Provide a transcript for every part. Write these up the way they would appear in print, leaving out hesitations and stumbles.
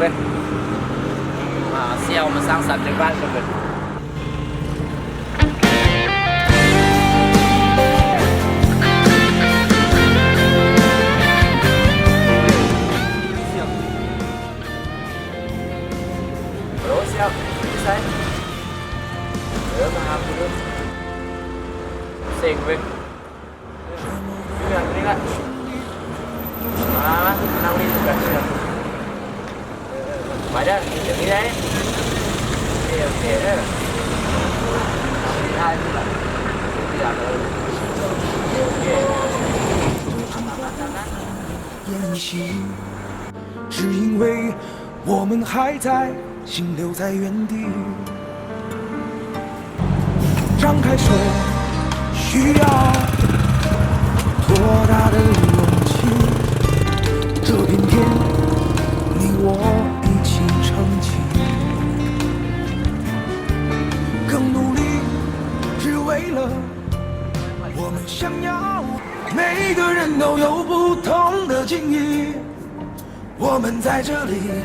呗，先我们上山对吧，是不是？Ủa sao? Đi xe. Được mà học được. Xịn vậy. Đi lại. Nào đi được rồi. Phải đó, đừng đi đấy. Ok đó. Hai là. Đi làm rồi. Ok. 演习，只因为我们还在，心留在原地。张开手，需要多大的勇气？这片天，你我一起撑起，更努力，只为了我们想要。每个人都有不同的境遇，我们在这里，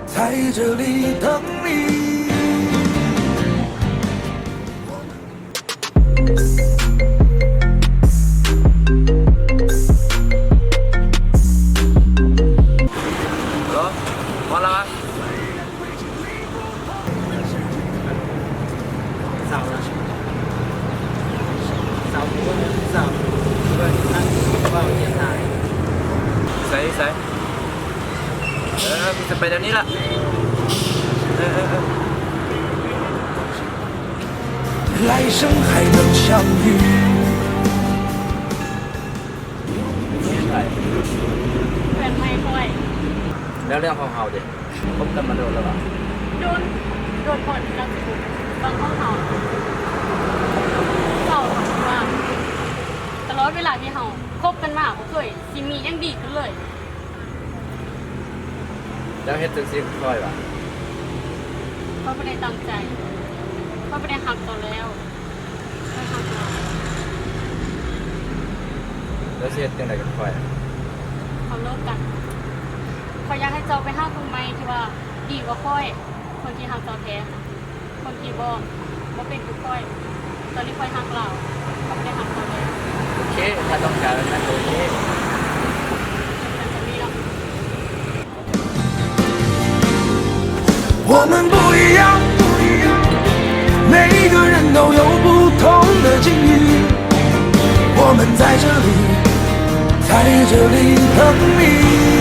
在这里等你。Ủa, ngon lắm á. Sao rồi? Sao cũng sao? Vào hiện tại. Sai. Bisa sepeda ni lah. 来生还能相遇。เป็นไม่ค่อย แล้วเรื่องของเฮาดิพบกันมาโดนแล้วเหรอ โดนก่อนที่เราจะถูกบางข้อเขาเศร้าว่าตลอดเวลาที่เขาคบกันมาเขาเคยสิมียังดีขึ้นเลย แล้วเฮ็ดจังซี่ค่อยว่ะ เขาไม่ได้ตั้งใจเขาไม่ได้หักต่อแล้วไม่หักเรา แล้วสิเฮ็ดจังไดกันค่อย เขาเลิกกันเขาอยากให้เจ้าไปห้าคนใหม่ที่ว่าดีกว่าค่อย คนที่หักเจ้าแท้คนที่บ่เป็นคือค่อย ตอนนี้ค่อยหักเราเขาไม่ได้หักเราแล้ว โอเคถ้าต้องการแบบนั้นโอเค มันจะมีเรา 我们不一样，每个人都有不同的境遇，我们在这里，在这里等你。